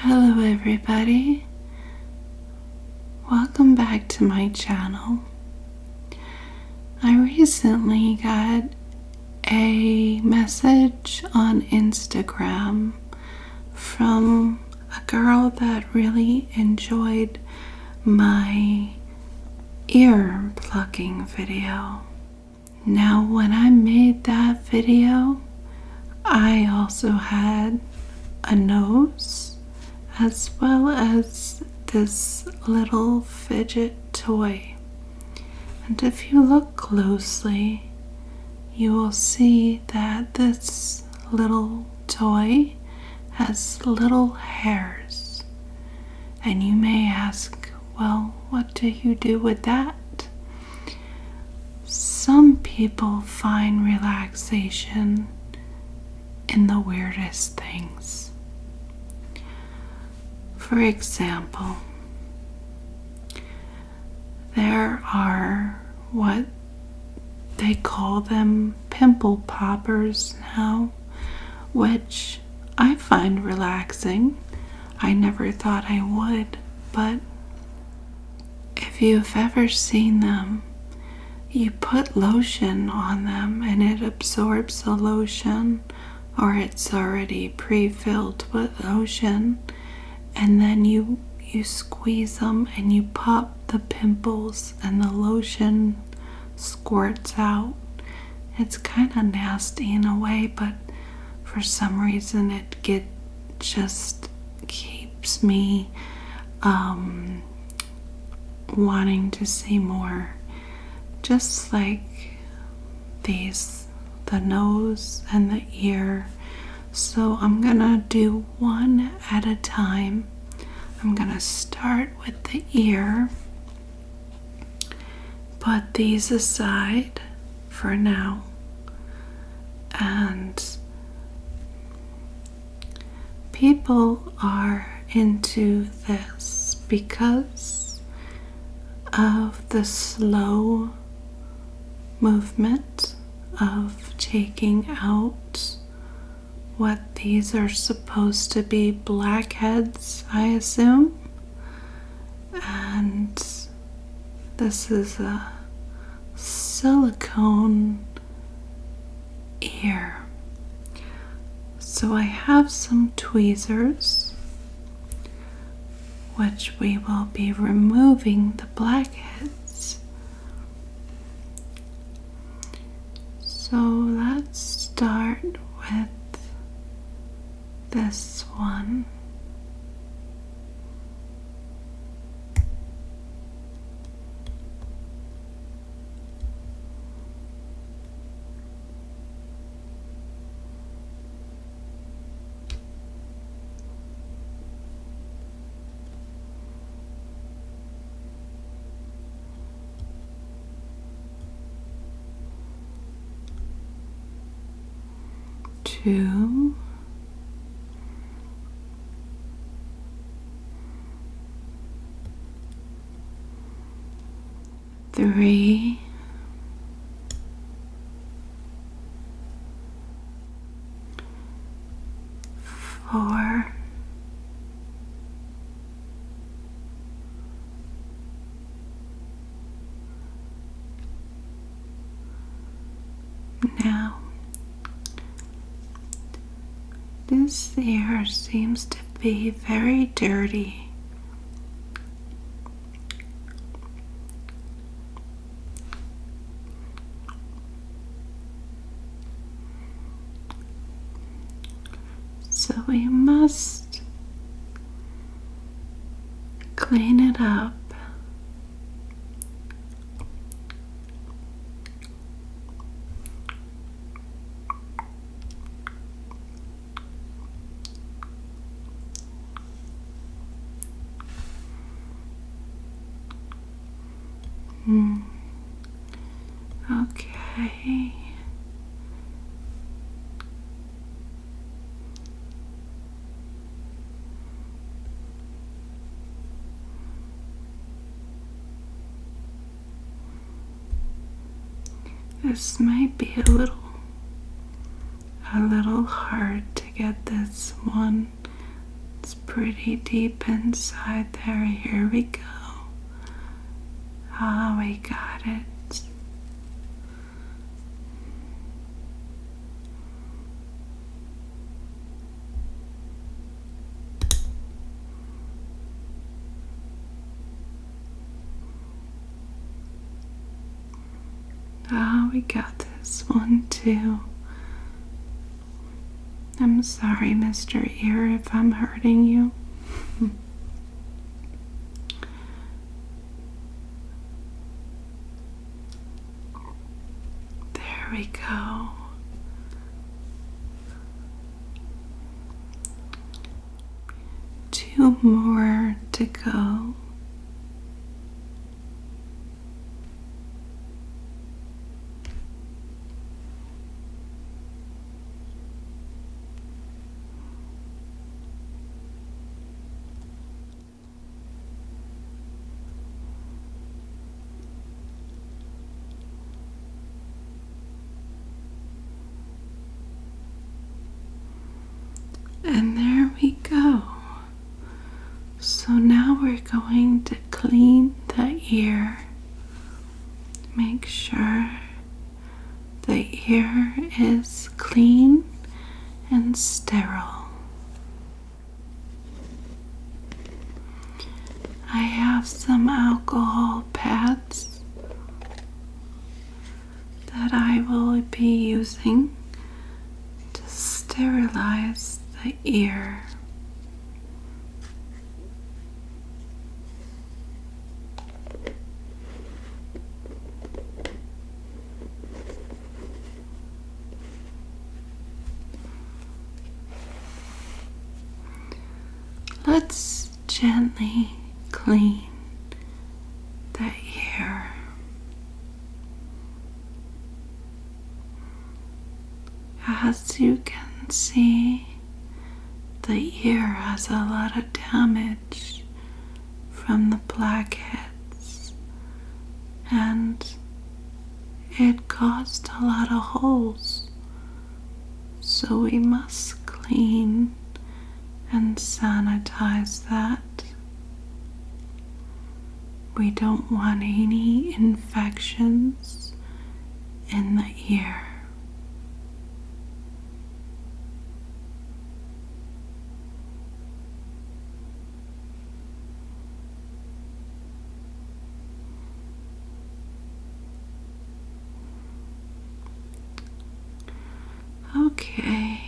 Hello everybody, welcome back to my channel. I recently got a message on Instagram from a girl that really enjoyed my ear plucking video. Now when I made that video, I also had a nose as well as this little fidget toy. And if you look closely, you will see that this little toy has little hairs. And you may ask, well, what do you do with that? Some people find relaxation in the weirdest things. For example, there are what they call them pimple poppers now, which I find relaxing. I never thought I would, but if you've ever seen them, you put lotion on them and it absorbs the lotion, or it's already pre-filled with lotion, and then you squeeze them and you pop the pimples and the lotion squirts out. It's kind of nasty in a way, but for some reason it just keeps me wanting to see more. Just like these, the nose and the ear. So I'm gonna do one at a time. I'm gonna start with the ear. Put these aside for now. And people are into this because of the slow movement of taking out what these are supposed to be, blackheads, I assume. And this is a silicone ear. So I have some tweezers, which we will be removing the blackheads. So let's start with this one. Two, three, four, now this ear seems to be very dirty. So we must clean it up. Okay. This might be a little hard to get this one It's pretty deep inside there. Here we go. Ah, we got it. Ah, we got this one too. I'm sorry, Mr. Ear, if I'm hurting you. There we go. Two more to go. And there we go. So now we're going to clean the ear. Make sure the ear is clean and sterile. I have some alcohol pads that I will be using to sterilize the ear. Let's gently clean the ear. As you can see, the ear has a lot of damage from the blackheads, and it caused a lot of holes. So we must clean and sanitize that. We don't want any infections in the ear. Okay,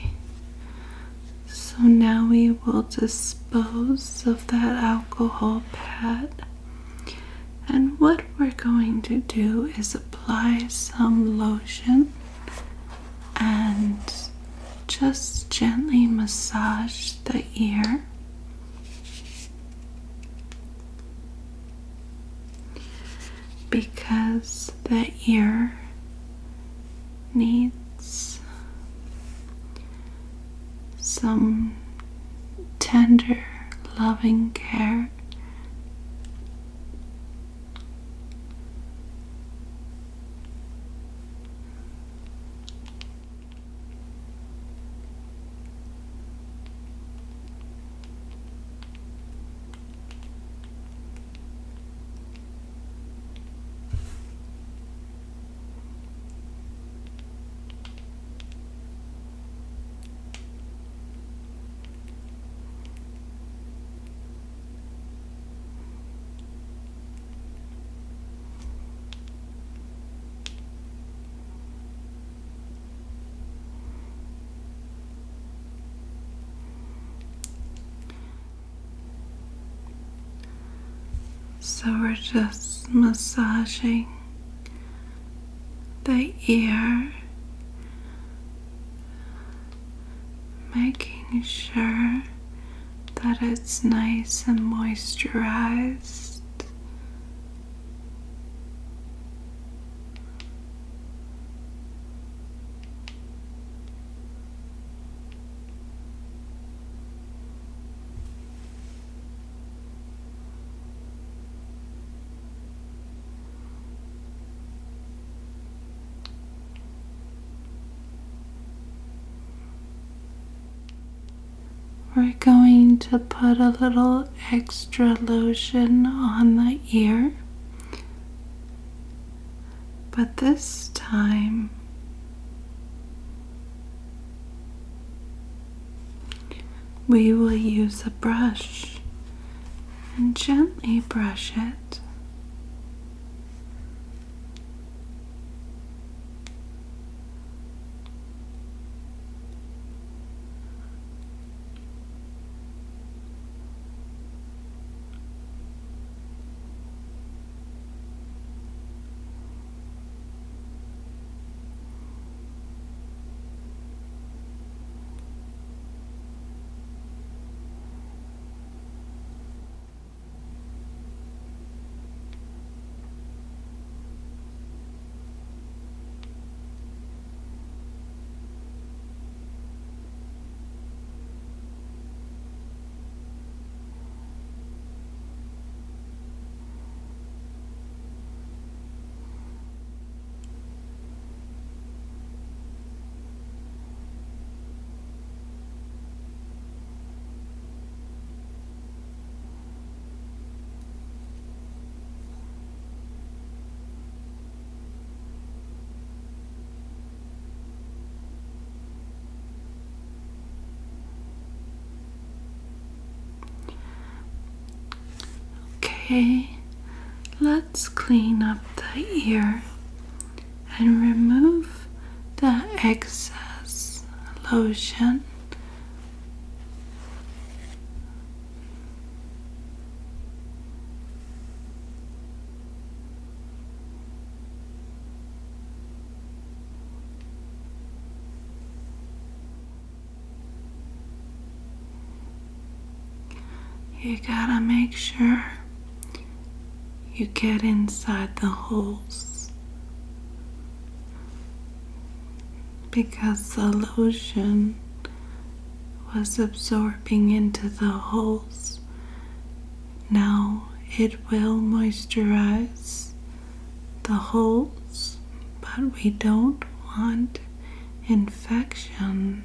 so now we will dispose of that alcohol pad, and what we're going to do is apply some lotion and just gently massage the ear. Because the ear needs some tender, loving care. So we're just massaging the ear, making sure that it's nice and moisturized. we're going to put a little extra lotion on the ear, but this time we will use a brush and gently brush it. Okay, let's clean up the ear and remove the excess lotion. You gotta make sure you get inside the holes, because the lotion was absorbing into the holes. Now it will moisturize the holes, but we don't want infection.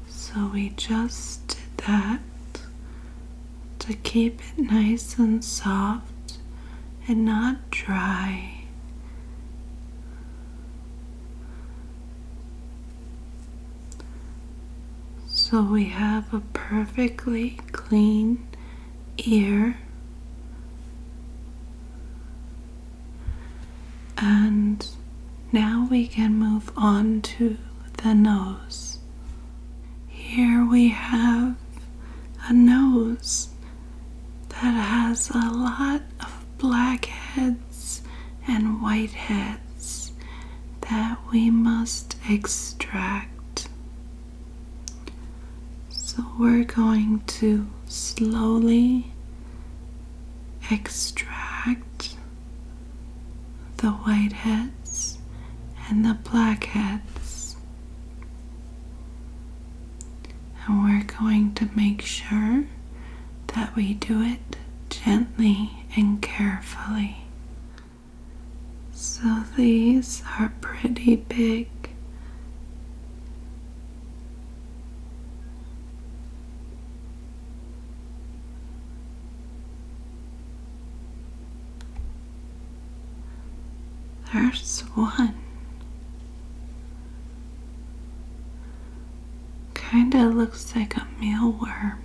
So we just did that to keep it nice and soft and not dry. So we have a perfectly clean ear, and now we can move on to the nose. Here we have a nose that has a lot of blackheads and whiteheads that we must extract. So we're going to slowly extract the whiteheads and the blackheads. And we're going to make sure that we do it gently and carefully. So these are pretty big. There's one. Kinda looks like a mealworm.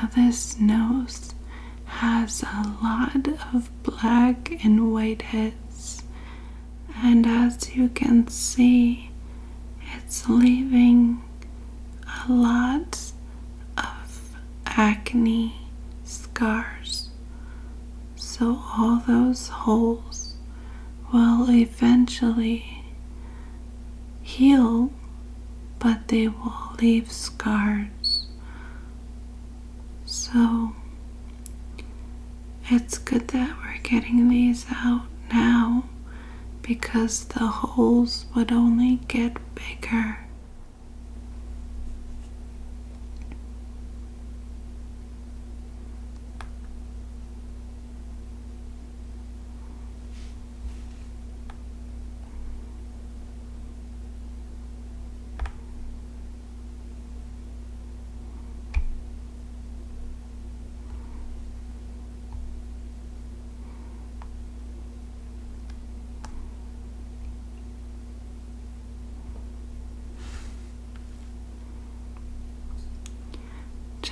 Now this nose has a lot of black and white heads, and as you can see, it's leaving a lot of acne scars. So all those holes will eventually heal, but they will leave scars. So it's good that we're getting these out now, because the holes would only get bigger.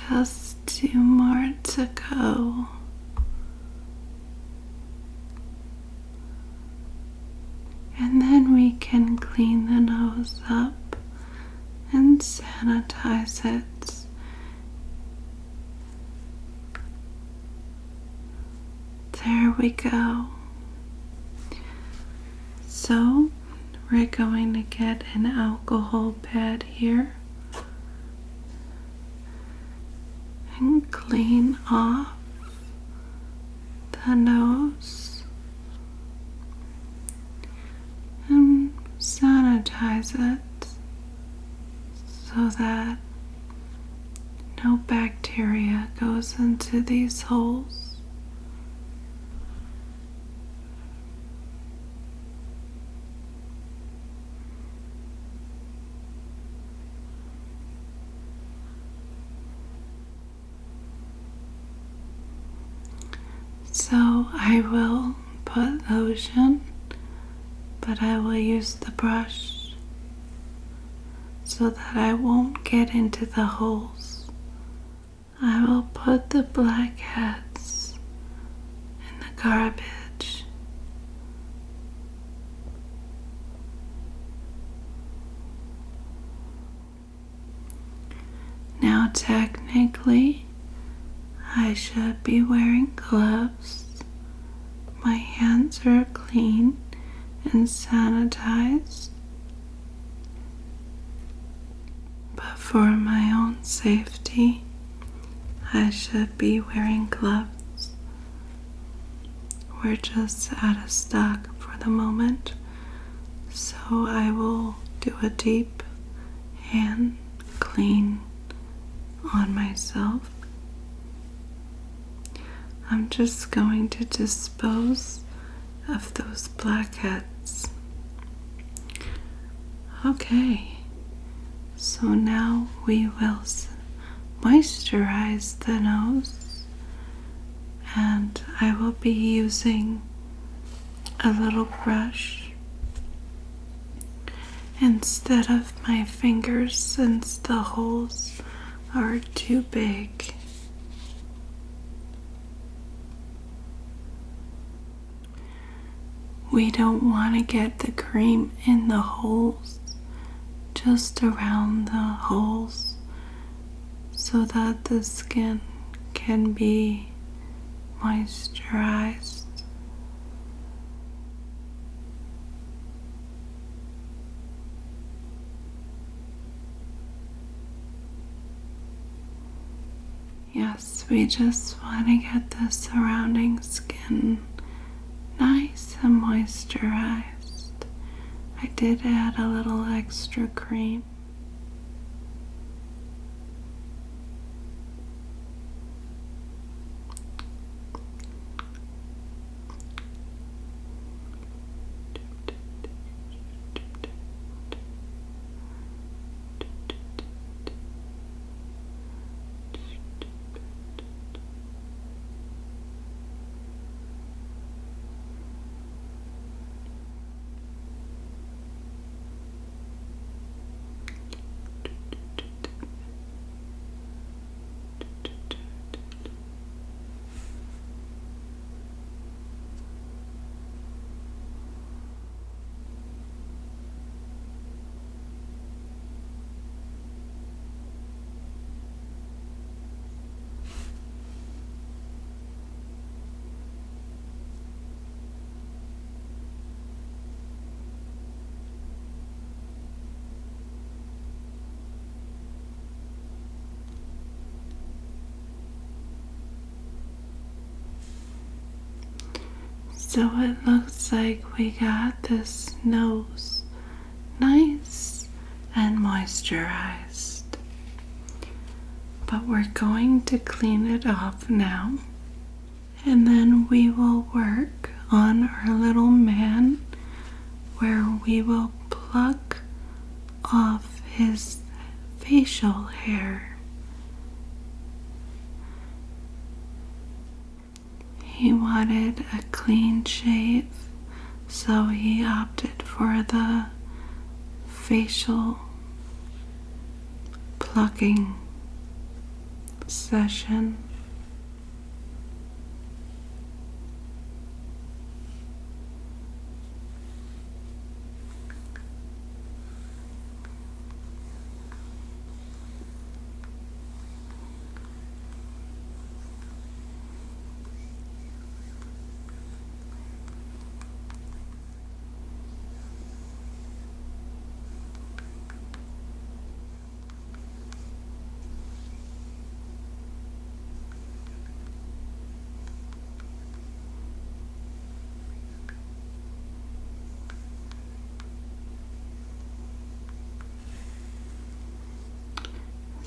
Just 2 more to go. And then we can clean the nose up and sanitize it. There we go. So we're going to get an alcohol pad here and clean off the nose and sanitize it so that no bacteria goes into these holes. So I will put lotion, but I will use the brush so that I won't get into the holes. I will put the blackheads in the garbage. Now technically, I should be wearing gloves. My hands are clean and sanitized. But for my own safety, I should be wearing gloves. We're just out of stock for the moment, so I will do a deep hand clean on myself. I'm just going to dispose of those blackheads. Okay, so now we will moisturize the nose, and I will be using a little brush instead of my fingers since the holes are too big. We don't want to get the cream in the holes, just around the holes, so that the skin can be moisturized. Yes, we just want to get the surrounding skin nice and moisturized. I did add a little extra cream. So it looks like we got this nose nice and moisturized. But we're going to clean it off now. And then we will work on our little man where we will pluck off his facial hair. He wanted a clean shave, so he opted for the facial plucking session.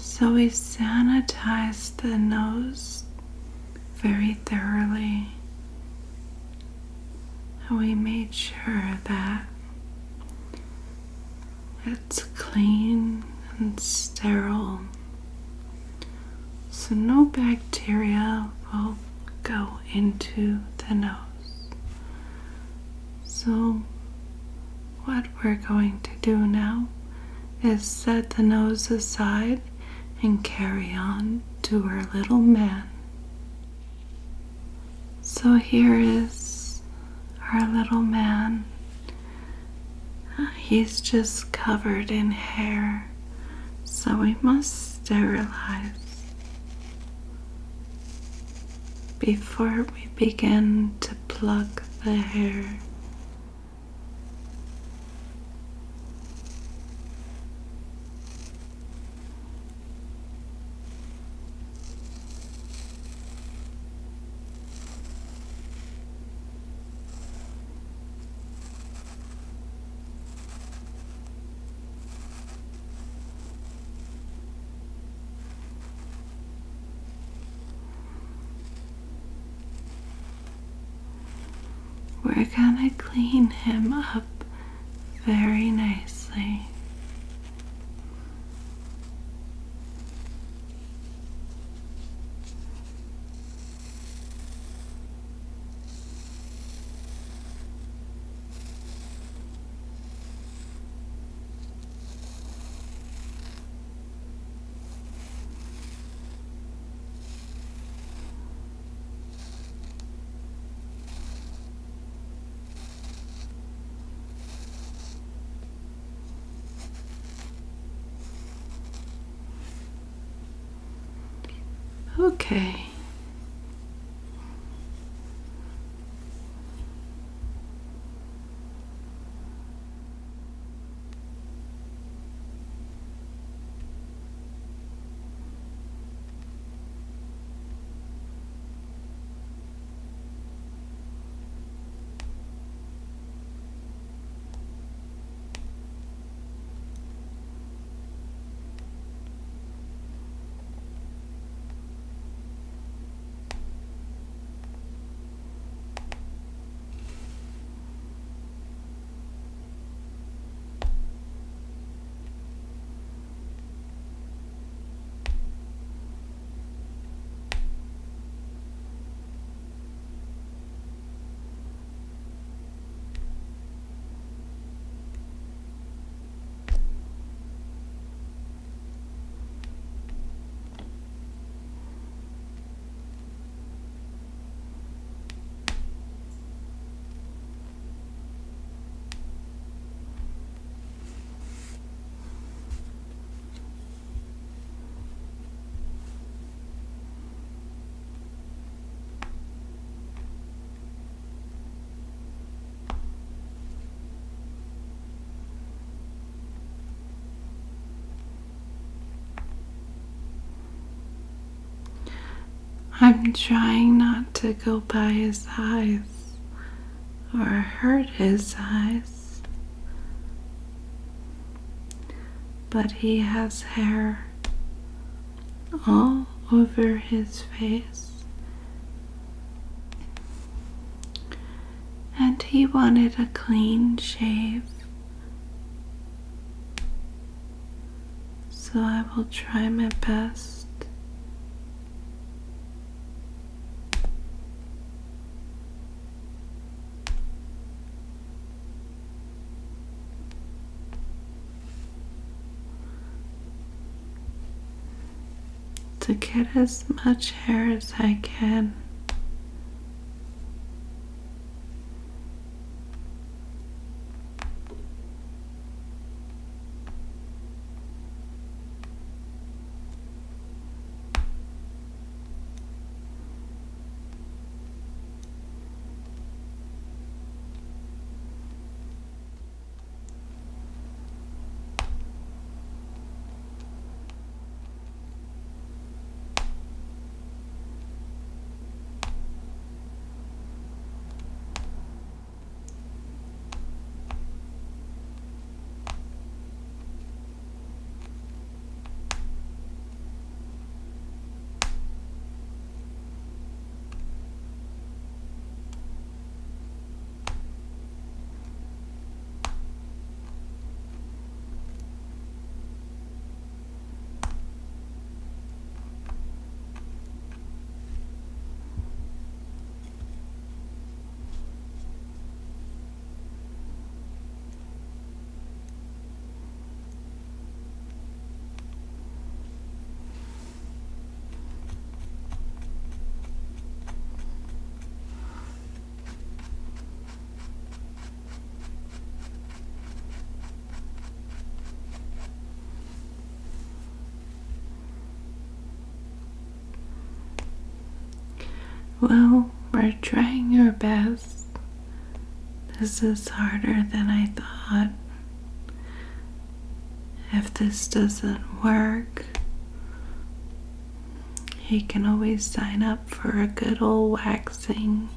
So we sanitized the nose very thoroughly, and we made sure that it's clean and sterile, so no bacteria will go into the nose. So what we're going to do now is set the nose aside and carry on to our little man. So here is our little man. He's just covered in hair, so we must sterilize before we begin to pluck the hair. We're gonna clean him up very nicely. Okay. I'm trying not to go by his eyes or hurt his eyes, but he has hair all over his face, and he wanted a clean shave. So I will try my best to get as much hair as I can. Well, we're trying our best. This is harder than I thought. If this doesn't work, he can always sign up for a good old waxing.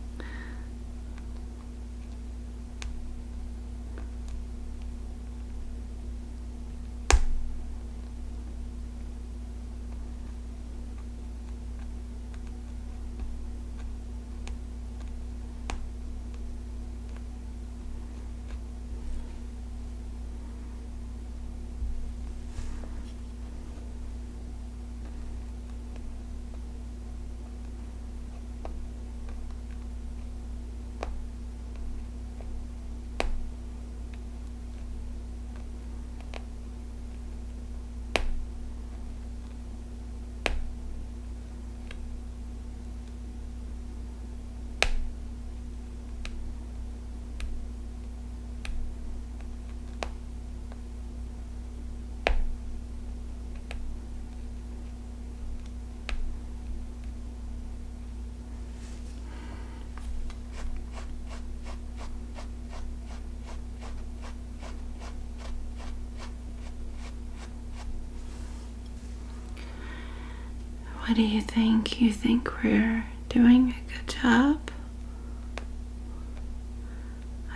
What do you think? You think we're doing a good job?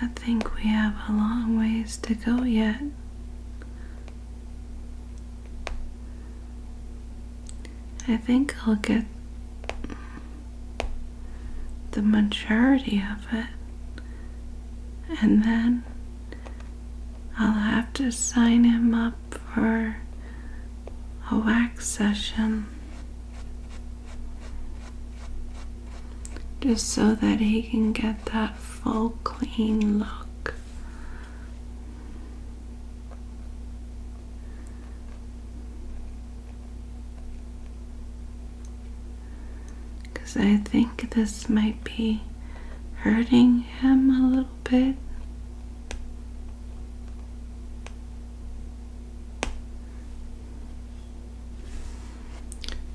I think we have a long ways to go yet. I think I'll get the majority of it, and then I'll have to sign him up for a wax session, just so that he can get that full clean look. Because I think this might be hurting him a little bit.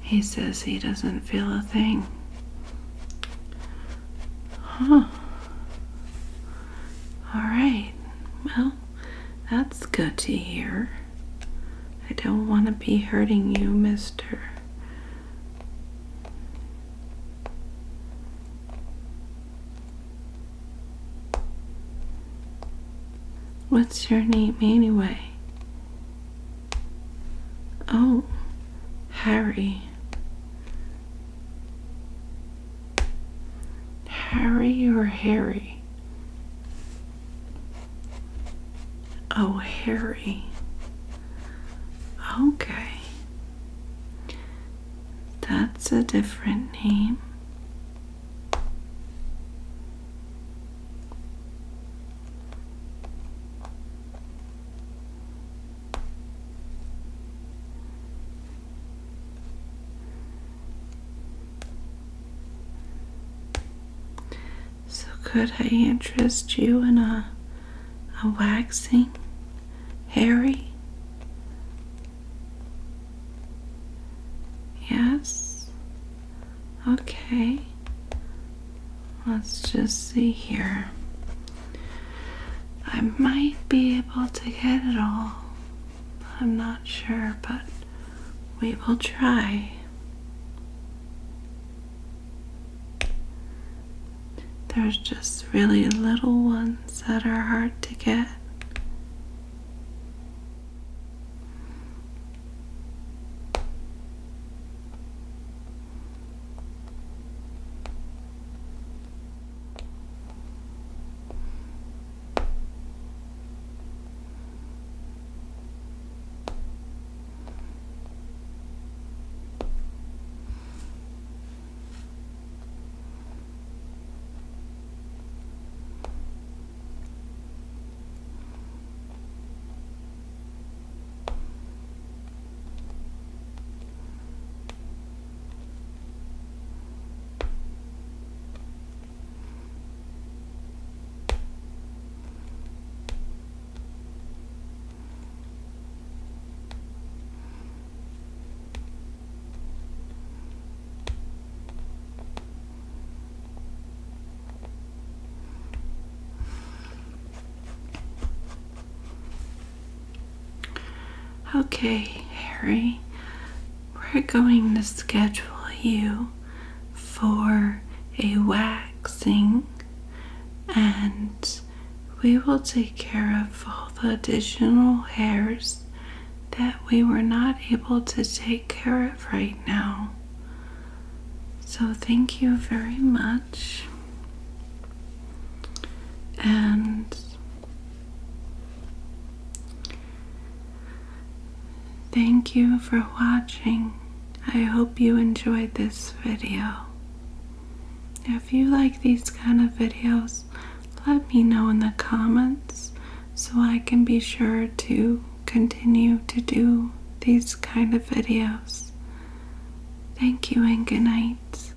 He says he doesn't feel a thing. Huh. Alright, well, that's good to hear. I don't want to be hurting you, mister. What's your name anyway? Oh, Harry. Harry or Harry? Oh, Harry. Okay. That's a different name. So could I interest you in a waxing, Harry? Yes? Okay. Let's just see here. I might be able to get it all. I'm not sure, but we will try. There's just really little ones that are hard to get. Okay, Harry, we're going to schedule you for a waxing, and we will take care of all the additional hairs that we were not able to take care of right now. So thank you very much. And thank you for watching. I hope you enjoyed this video. If you like these kind of videos, let me know in the comments so I can be sure to continue to do these kind of videos. Thank you and good night.